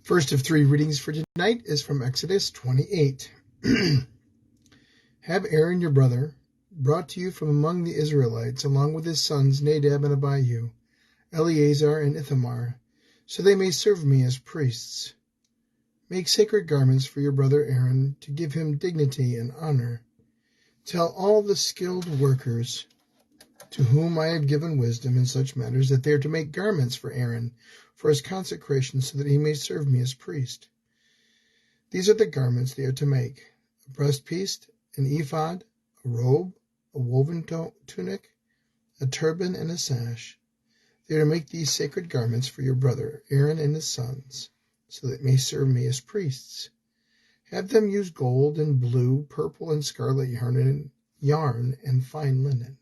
First of three readings for tonight is from Exodus 28. Have Aaron your brother, brought to you from among the Israelites, along with his sons Nadab and Abihu, Eleazar and Ithamar, so they may serve me as priests. Make sacred garments for your brother Aaron, to give him dignity and honor. Tell all the skilled workers to whom I have given wisdom in such matters that they are to make garments for Aaron for his consecration, so that he may serve me as priest. These are the garments they are to make: a breastpiece, an ephod, a robe, a woven tunic, a turban, and a sash. They are to make these sacred garments for your brother Aaron and his sons, so that they may serve me as priests. Have them use gold and blue, purple, and scarlet yarn and fine linen.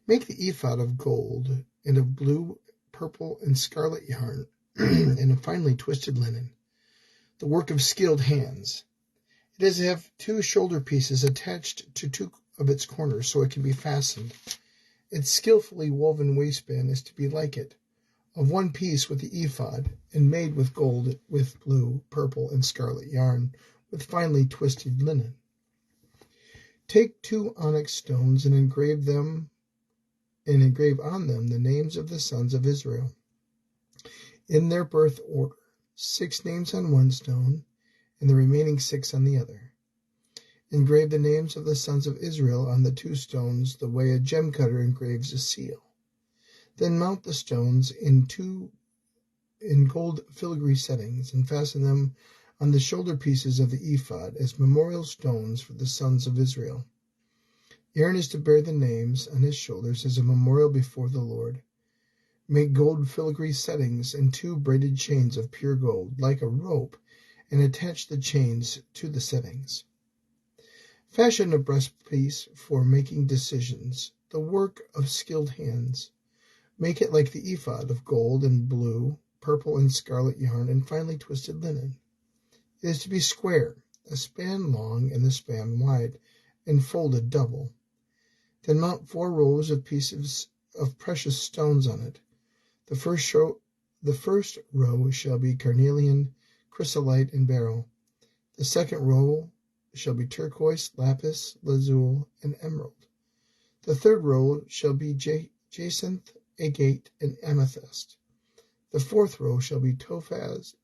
Make the ephod of gold and of blue, purple, and scarlet yarn and a finely twisted linen, the work of skilled hands. It is to have two shoulder pieces attached to two of its corners so it can be fastened. Its skillfully woven waistband is to be like it, of one piece with the ephod, and made with gold, with blue, purple, and scarlet yarn, with finely twisted linen. Take 2 onyx stones and engrave on them the names of the sons of Israel, in their birth order, 6 names on one stone, and the remaining 6 on the other. Engrave the names of the sons of Israel on the 2 stones, the way a gem cutter engraves a seal. Then mount the stones in gold filigree settings, and fasten them on the shoulder pieces of the ephod as memorial stones for the sons of Israel. Aaron is to bear the names on his shoulders as a memorial before the Lord. Make gold filigree settings and 2 braided chains of pure gold, like a rope, and attach the chains to the settings. Fashion a breastpiece for making decisions, the work of skilled hands. Make it like the ephod, of gold and blue, purple, and scarlet yarn, and finely twisted linen. It is to be square, a span long and a span wide, and folded double. Then mount 4 rows of pieces of precious stones on it. The first row shall be carnelian, chrysolite, and beryl. The second row shall be turquoise, lapis, lazuli, and emerald. The third row shall be jacinth, agate, and amethyst. The fourth row shall be topaz,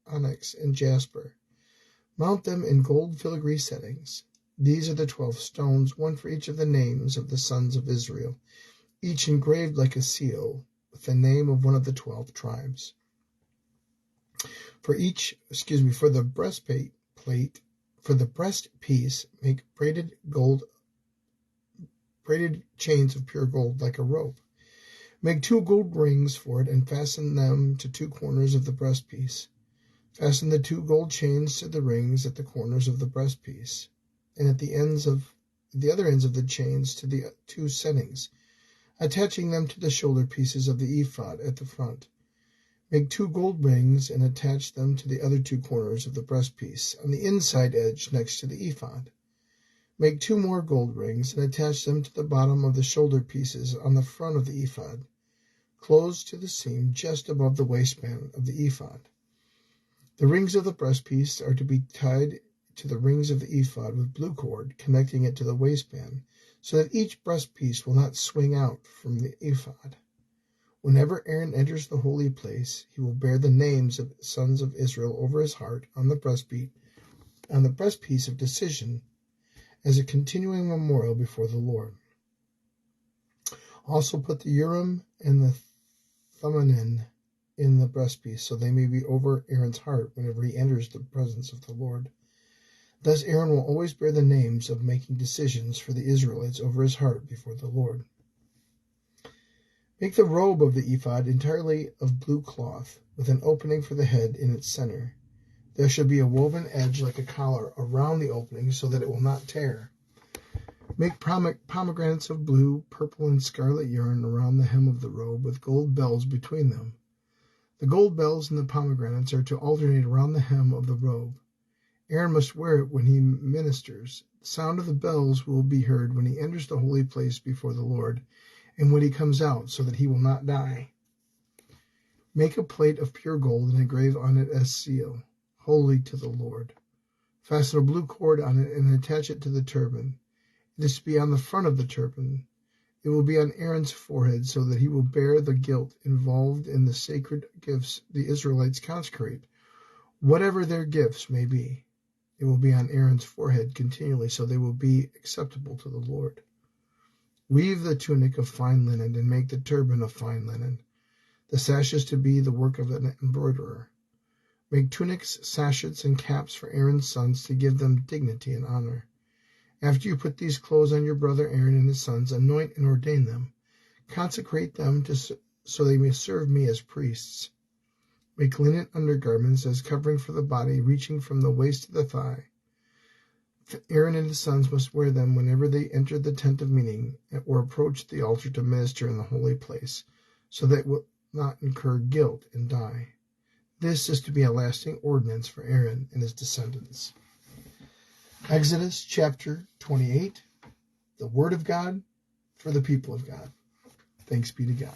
onyx, and jasper. Mount them in gold filigree settings. These are the 12 stones, one for each of the names of the sons of Israel, each engraved like a seal, with the name of one of the 12 tribes. For the breastpiece, make braided chains of pure gold, like a rope. Make 2 gold rings for it, and fasten them to 2 corners of the breastpiece. Fasten the 2 gold chains to the rings at the corners of the breastpiece, and at the other ends of the chains to the 2 settings, attaching them to the shoulder pieces of the ephod at the front. Make 2 gold rings and attach them to the other 2 corners of the breastpiece, on the inside edge next to the ephod. Make 2 more gold rings and attach them to the bottom of the shoulder pieces on the front of the ephod, close to the seam just above the waistband of the ephod. The rings of the breastpiece are to be tied to the rings of the ephod with blue cord, connecting it to the waistband, so that each breastpiece will not swing out from the ephod. Whenever Aaron enters the holy place, he will bear the names of the sons of Israel over his heart on the breastpiece of decision, as a continuing memorial before the Lord. Also put the Urim and the Thummim in the breastpiece, so they may be over Aaron's heart whenever he enters the presence of the Lord. Thus Aaron will always bear the names of making decisions for the Israelites over his heart before the Lord. Make the robe of the ephod entirely of blue cloth, with an opening for the head in its center. There shall be a woven edge like a collar around the opening, so that it will not tear. Make pomegranates of blue, purple, and scarlet yarn around the hem of the robe, with gold bells between them. The gold bells and the pomegranates are to alternate around the hem of the robe. Aaron must wear it when he ministers. The sound of the bells will be heard when he enters the holy place before the Lord, and when he comes out, so that he will not die. Make a plate of pure gold and engrave on it a seal, holy to the Lord. Fasten a blue cord on it and attach it to the turban. It is to be on the front of the turban. It will be on Aaron's forehead, so that he will bear the guilt involved in the sacred gifts the Israelites consecrate, whatever their gifts may be. It will be on Aaron's forehead continually, so they will be acceptable to the Lord. Weave the tunic of fine linen and make the turban of fine linen. The sash is to be the work of an embroiderer. Make tunics, sashes, and caps for Aaron's sons to give them dignity and honor. After you put these clothes on your brother Aaron and his sons, anoint and ordain them. Consecrate them so they may serve me as priests. Make linen undergarments as covering for the body, reaching from the waist to the thigh. Aaron and his sons must wear them whenever they enter the tent of meeting or approach the altar to minister in the holy place, so that it will not incur guilt and die. This is to be a lasting ordinance for Aaron and his descendants. Exodus chapter 28, the Word of God for the people of God. Thanks be to God.